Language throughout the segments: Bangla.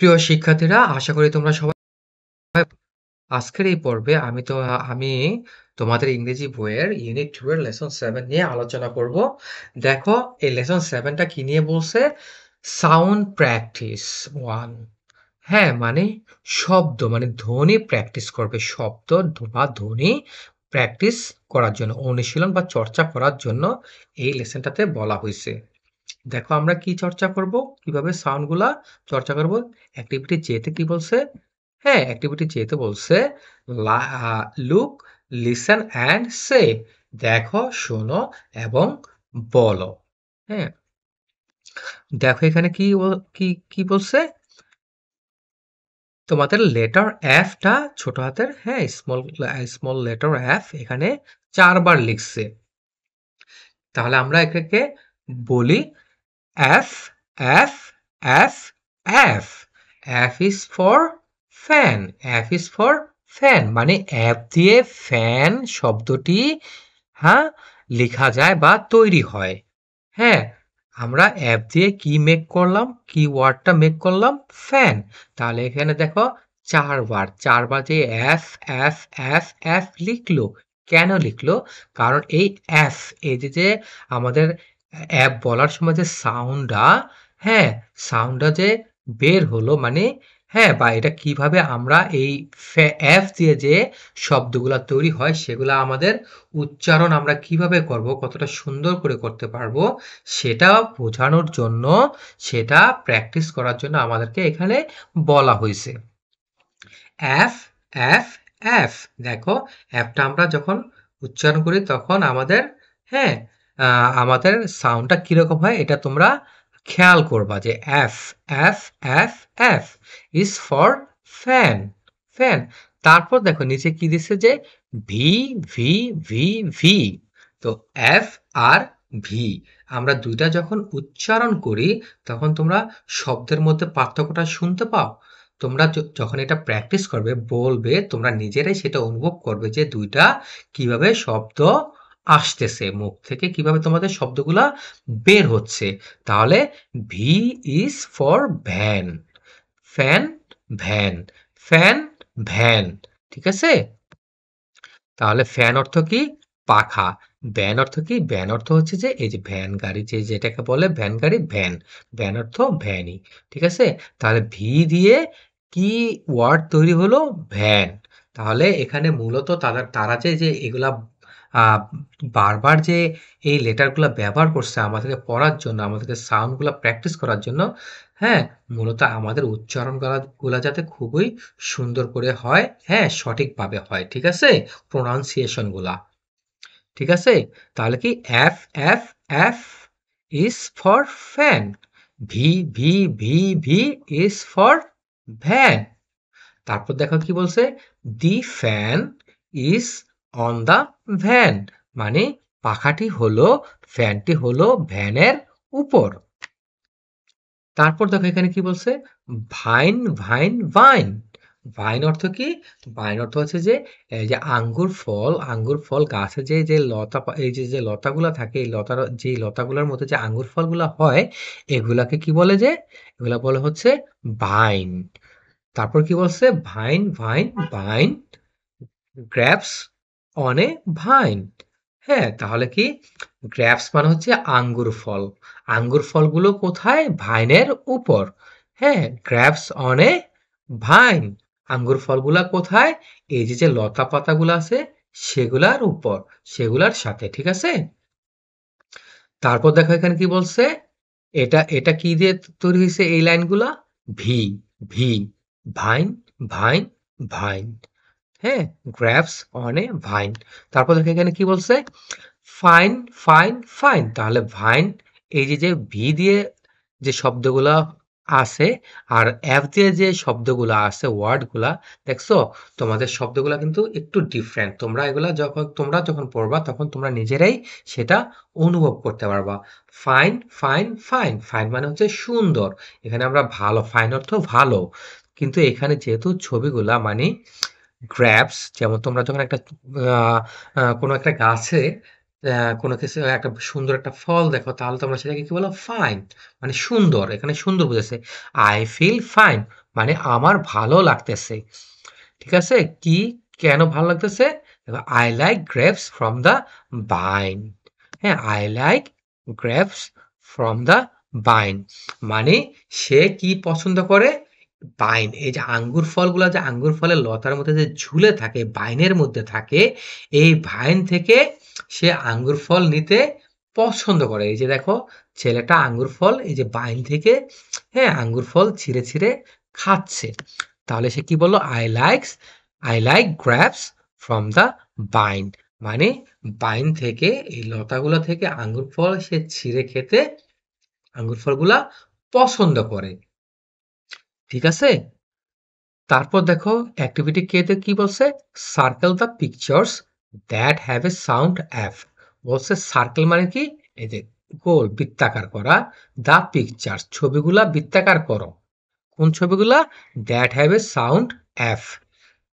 প্রিয় শিক্ষার্থীরা, আশা করি তোমরা সবাই আজকের এই পর্বে আমি তোমাদের ইংরেজি বইয়ের ইউনিট 2 এর লেসন 7 নিয়ে আলোচনা করব। দেখো, এই লেসন 7 টা কি নিয়ে বলছে? Sound practice 1। হ্যাঁ, মানে শব্দ মানে ধ্বনি প্র্যাকটিস করবে। শব্দ বা ধ্বনি প্র্যাকটিস করার জন্য, অনুশীলন বা চর্চা করার জন্য এই লেসনটাতে বলা হইছে। দেখো আমরা কি চর্চা করব, কিভাবে সাউন্ড গুলা চর্চা করব। অ্যাক্টিভিটি জেতে কি বলছে? হ্যাঁ, অ্যাক্টিভিটি জেতে বলছে লুক, লিসেন অ্যান্ড সে। দেখো, শোনো এবং বলো। হ্যাঁ, দেখো এখানে কি বলছে? তোমাদের লেটার এফ টা ছোট হাতের, হ্যাঁ, স্মল লেটার এফ এখানে 4 বার লিখছে। তাহলে আমরা এটাকে বলি F, F, F, F. F is for fan. F is for fan. মানে F দিয়ে ফ্যান শব্দটি, হ্যাঁ, লেখা যায় বা তৈরি হয়। হ্যাঁ, আমরা F দিয়ে কি মেক করলাম? কি ওয়ার্ডটা মেক করলাম? ফ্যান। তাহলে এখানে দেখো 4 বার যে F, F, F, F লিখলো। কেন লিখলো? কারণ এই F, এই যে আমাদের অ্যাপ বলার সময় যে সাউন্ডটা, হ্যাঁ, সাউন্ডটা যে বের হলো, মানে হ্যাঁ, বা এটা কিভাবে আমরা এই অ্যাপ দিয়ে যে শব্দগুলা তৈরি হয় সেগুলা আমাদের উচ্চারণ আমরা কিভাবে করব, কতটা সুন্দর করে করতে পারবো সেটা বোঝানোর জন্য, সেটা প্র্যাকটিস করার জন্য আমাদেরকে এখানে বলা হয়েছে। F, F, F. দেখো, এফটা আমরা যখন উচ্চারণ করি তখন আমাদের, হ্যাঁ, আমাদের সাউন্ডটা কিরকম হয় এটা তোমরা খেয়াল করবা যে F, F, F, F is for fan, fan. তারপর দেখো নিচে কি দিচ্ছে যে ভি, ভি, ভি, ভি। তো এফ আর ভি আমরা দুইটা যখন উচ্চারণ করি তখন তোমরা শব্দের মধ্যে পার্থক্যটা শুনতে পাও। তোমরা যখন এটা প্র্যাকটিস করবে, বলবে, তোমরা নিজেরাই সেটা অনুভব করবে যে দুইটা কিভাবে শব্দ আসতেছে মুখ থেকে, কিভাবে তোমাদের শব্দগুলা বের হচ্ছে। তাহলে V is for van, fan, van, fan, van. ঠিক আছে? তাহলে ফ্যান অর্থ কি? পাখা। ভ্যান অর্থ কি? ভ্যান অর্থ হচ্ছে যে এই যে ভ্যান গাড়ি, যেটাকে বলে ভ্যান গাড়ি, ভ্যান। ভ্যান অর্থ ভ্যানই। ঠিক আছে? তাহলে ভি দিয়ে কি ওয়ার্ড তৈরি হলো? ভ্যান। তাহলে এখানে মূলত তারা যে এগুলা আহ, বারবার যে এই লেটারগুলা ব্যবহার করছে আমাদেরকে পড়ার জন্য, আমাদেরকে সাউন্ডগুলা প্র্যাকটিস করার জন্য, হ্যাঁ, মূলত আমাদের উচ্চারণ গুলা যাতে খুবই সুন্দর করে হয়, হ্যাঁ, সঠিকভাবে হয়। ঠিক আছে? প্রোনাউন্সিয়েশন গুলা। ঠিক আছে? তাহলে কি F, F, F is for fan. V, V, V, V is for van. তারপর দেখো কি বলছে? The fan is on the van. মানে পাখাটি হলো, ফ্যানটি হলো ভ্যানের উপর। তারপর দেখো এখানে কি বলছে? Vine, vine, vine. ভাইন অর্থ কি? ভাইন অর্থ হচ্ছে যে এই যে আঙ্গুর ফল, আঙ্গুর ফল গাছে যে লতা, এই যে লতাগুলা থাকে, এই লতার যে লতাগুলোর মধ্যে যে আঙ্গুর ফলগুলা হয়, এগুলাকে কি বলে? যে এগুলা বলে হচ্ছে ভাইন। তারপর কি বলছে? Vine, vine, vine grapes on a vine. হ্যাঁ, তাহলে কি? গ্র্যাপস মানে হচ্ছে আঙ্গুর ফল। আঙ্গুর ফলগুলো কোথায়? ভাইনের উপর। হ্যাঁ, গ্র্যাপস অন এ ভাইন। আঙ্গুর ফলগুলা কোথায়? এই যে লতা পাতাগুলো আছে সেগুলার উপর, সেগুলার সাথে। ঠিক আছে? তারপর দেখো এখানে কি বলছে? এটা এটা কি দিয়ে তৈরি হয়েছে এই লাইনগুলা? V, V, vine, vine, vine. হ্যাঁ, গ্র্যাপস অন এ ভাইন। তারপর দেখো এখানে কি বলছে? Fine, fine, fine. তাহলে ভাইন, এই যে ভি দিয়ে যে শব্দগুলা আছে আর এফ দিয়ে যে শব্দগুলা আছে, ওয়ার্ডগুলা, দেখছো? তোমাদের শব্দগুলা কিন্তু একটু ডিফারেন্ট। তোমরা যখন পড়বা তখন তোমরা নিজেরাই সেটা অনুভব করতে পারবা। Fine, fine, fine. ফাইন মানে হচ্ছে সুন্দর। এখানে আমরা ভালো, ফাইন অর্থ ভালো। কিন্তু এখানে যেহেতু ছবিগুলা মানে গ্র্যাপস, যেমন তোমরা যখন একটা কোনো একটা গাছে কোনো কিছু একটা সুন্দর একটা ফল দেখো, তাহলে তোমরা সেটাকে কি বলো? ফাইন, মানে সুন্দর। এখানে সুন্দর বুঝেছে। আই ফিল ফাইন, মানে আমার ভালো লাগতেছে। ঠিক আছে? কি কেন ভালো লাগতেছে? I like grapes from the vine. হ্যাঁ, I like grapes from the vine. মানে সে কি পছন্দ করে? ভাইন। এই যে আঙ্গুর ফলগুলা যে আঙ্গুর ফলের লতার মধ্যে যে ঝুলে থাকে, ভাইনের মধ্যে থাকে, এই ভাইন থেকে সে আঙ্গুর ফল নিতে পছন্দ করে। এই যে দেখো ছেলেটা আঙ্গুর ফল এই যে ভাইন থেকে হ্যাঁ, আঙ্গুর ফল ছিঁড়ে, ছিঁড়ে খাচ্ছে। তাহলে সে কি বলল? I like grapes from the vine. মানে ভাইন থেকে এই লতাগুলা থেকে আঙ্গুর ফল সে ছিঁড়ে খেতে আঙ্গুর ফলগুলা পছন্দ করে। ঠিক আছে? তারপর দেখো অ্যাক্টিভিটি কে তে কি বলছে? Circle the pictures that have a sound F. বলছে সার্কেল মানে কি? এই যে গোল বৃত্তাকার করা। দ্য পিকচার্স ছবিগুলা বৃত্তাকার করো। কোন ছবিগুলা? That have a sound F.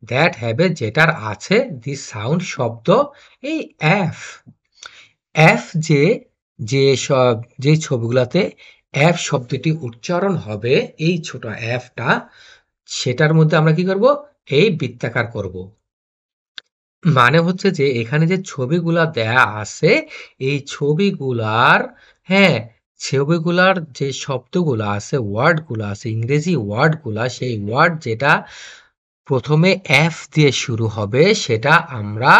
That have a যেটার আছে দি সাউন্ড শব্দ এই এফ। এফ যে যে সব যে ছবিগুলাতে এফ শব্দটি উচ্চারণ হবে এই ছোট এফটা সেটার মধ্যে আমরা কি করব? এই বৃত্তাকার করব। মানে হচ্ছে যে এখানে যে ছবিগুলা দেয়া আছে এই ছবিগুলার হ্যাঁ ছবিগুলার যে শব্দগুলা আছে ওয়ার্ডগুলা আছে ইংরেজি ওয়ার্ডগুলা সেই ওয়ার্ড যেটা প্রথমে এফ দিয়ে শুরু হবে সেটা আমরা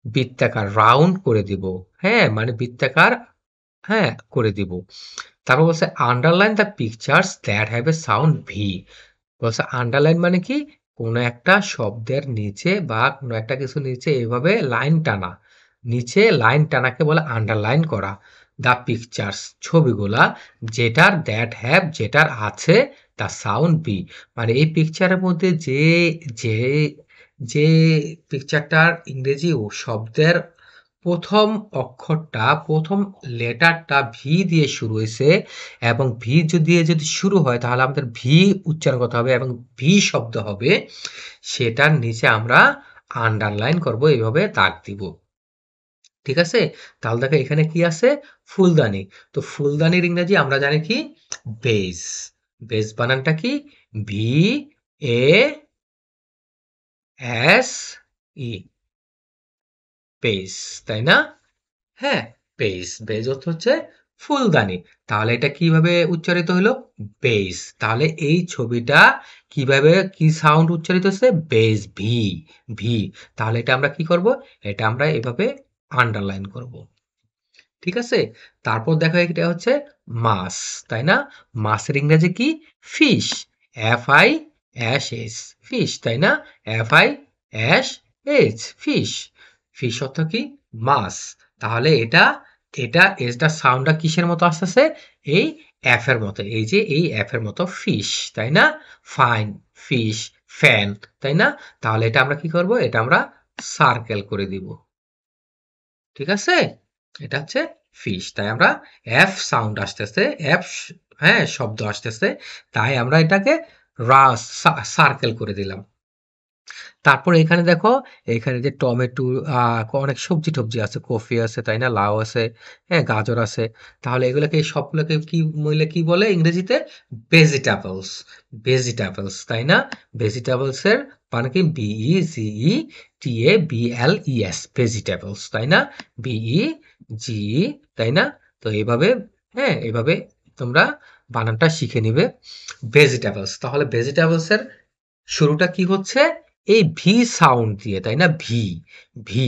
বৃত্তাকার রাউন্ড করে দিব। হ্যাঁ মানে বৃত্তাকার হ্যাঁ করে দিব। তারপর বলছে underline the pictures that have a sound V. বলছে আন্ডারলাইন মানে কি? কোনো একটা শব্দের নিচে বা কোনো একটা কিছু নিচে এভাবে লাইন টানা। নিচে লাইন টানাকে বলে আন্ডারলাইন করা। দ্য পিকচার্স ছবিগুলা যেটার দ্যাট হ্যাভ যেটার আছে দ্য সাউন্ড বি। মানে এই পিকচারের মধ্যে যে যে পিকচারটার ইংরেজি ও শব্দের প্রথম অক্ষরটা প্রথম লেটারটা ভি দিয়ে শুরু হয়েছে এবং ভি দিয়ে যদি শুরু হয় তাহলে আমাদের ভি উচ্চারণ করতে হবে এবং ভি শব্দ হবে সেটার নিচে আমরা আন্ডারলাইন করব এইভাবে দাগ দিব। ঠিক আছে? তাহলে দেখো এখানে কি আছে? ফুলদানি। তো ফুলদানির ইংরেজি আমরা জানি কি? বেজ। বেজ বানানটা কি? V A S E vase. তাই না? হ্যাঁ, বেজ। বেজ অর্থ হচ্ছে ফুলদানি। তাহলে এটা কিভাবে উচ্চারিত হলো? বেজ। তাহলে এই ছবিটা কিভাবে কি সাউন্ড উচ্চারিত হচ্ছে? Vase V V. তাহলে এটা আমরা কি করব? এটা আমরা এভাবে আন্ডারলাইন করব। ঠিক আছে? তারপর দেখো এটা হচ্ছে মাছ, তাই না? মাছের ইংরেজি কি? Fish. F I S S fish, তাই না? F I S H fish. Fish অর্থ কি? মাছ। তাহলে এটা এটা এটার সাউন্ডটা কিসের মতো আসতেছে? এই এফ এর মতো। এই যে এই এফ এর মতো ফিশ, তাই না? ফাইন, ফিশ, ফ্যান, তাই না? তাহলে এটা আমরা কি করব? এটা আমরা সার্কেল করে দিব। ঠিক আছে? এটা হচ্ছে ফিশ। তাই আমরা এফ সাউন্ড আসতেছে, এফ হ্যাঁ শব্দ আসতেছে। তাই আমরা এটাকে সার্কেল করে দিলাম। তারপরে এখানে দেখো এখানে যে টমেটো অনেক সবজি-টবজি আছে, কফি আছে, তাই না? লাউ আছে, হ্যাঁ, গাজর আছে। তাহলে এগুলোকে সবগুলোকে কি মইলে কি বলে ইংরেজিতে? ভেজিটেবলস। ভেজিটেবলস, তাই না? ভেজিটেবলস এর মানে কি? VEGETABLES ভেজিটেবলস, তাই না? BEGE, তাই না? তো এইভাবে হ্যাঁ, এভাবে তোমরা বানানটা শিখে নিবে। ভেজিটেবলস। তাহলে ভেজিটেবলস এর শুরুটা কি হচ্ছে? এই ভি সাউন্ড দিয়ে, তাই না? ভি, ভি,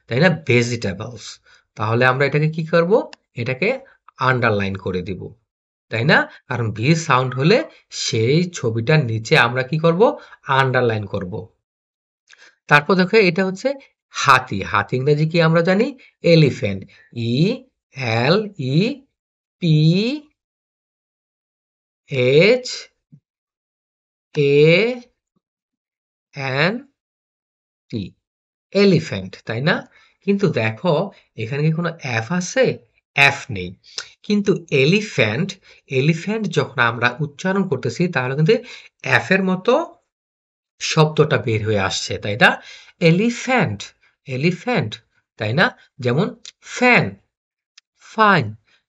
তাই না? ভেজিটেবলস। তাহলে আমরা এটাকে কি করব? এটাকে আন্ডারলাইন করে দিব। তাই না? কারণ ভি সাউন্ড হলে সেই ছবিটার নিচে আমরা কি করব? আন্ডারলাইন করব। তারপর দেখো এটা হচ্ছে হাতি। হাতি ইংরেজি কি আমরা জানি? Elephant. E L E P H A N T elephant, তাই না? কিন্তু দেখো এখানে কি কোনো এফ আছে? এফ নেই। কিন্তু এলিফ্যান্ট, এলিফ্যান্ট যখন আমরা উচ্চারণ করতেছি তাহলে কিন্তু এফ এর মতো শব্দটা বের হয়ে আসছে, তাই না? এলিফ্যান্ট, এলিফ্যান্ট, তাই না? যেমন ফ্যান, ফাইন,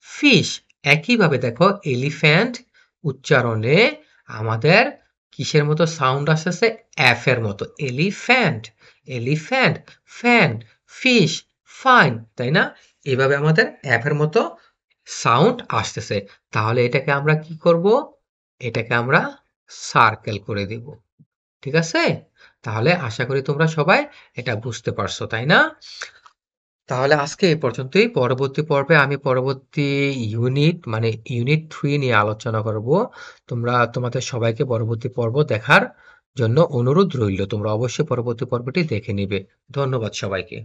ফিশ। একইভাবে দেখো এলিফ্যান্ট উচ্চারণে আমাদের কিসের মতো সাউন্ড আসতেছে? এফ এর মতো। Elephant, elephant, fan, fish, fine, তাই না? এভাবে আমাদের এফ এর মতো সাউন্ড আসতেছে। তাহলে এটাকে আমরা কি করব? এটাকে আমরা সার্কেল করে দিব। ঠিক আছে? তাহলে আশা করি তোমরা সবাই এটা বুঝতে পারছো, তাই না? তাহলে আজকে এই পর্যন্তই। পরবর্তী পর্বে আমি পরবর্তী ইউনিট মানে ইউনিট 3 নিয়ে আলোচনা করব। তোমাদের সবাইকে পরবর্তী পর্ব দেখার জন্য অনুরোধ রইল। তোমরা অবশ্যই পরবর্তী পর্বটি দেখে নিবে। ধন্যবাদ সবাইকে।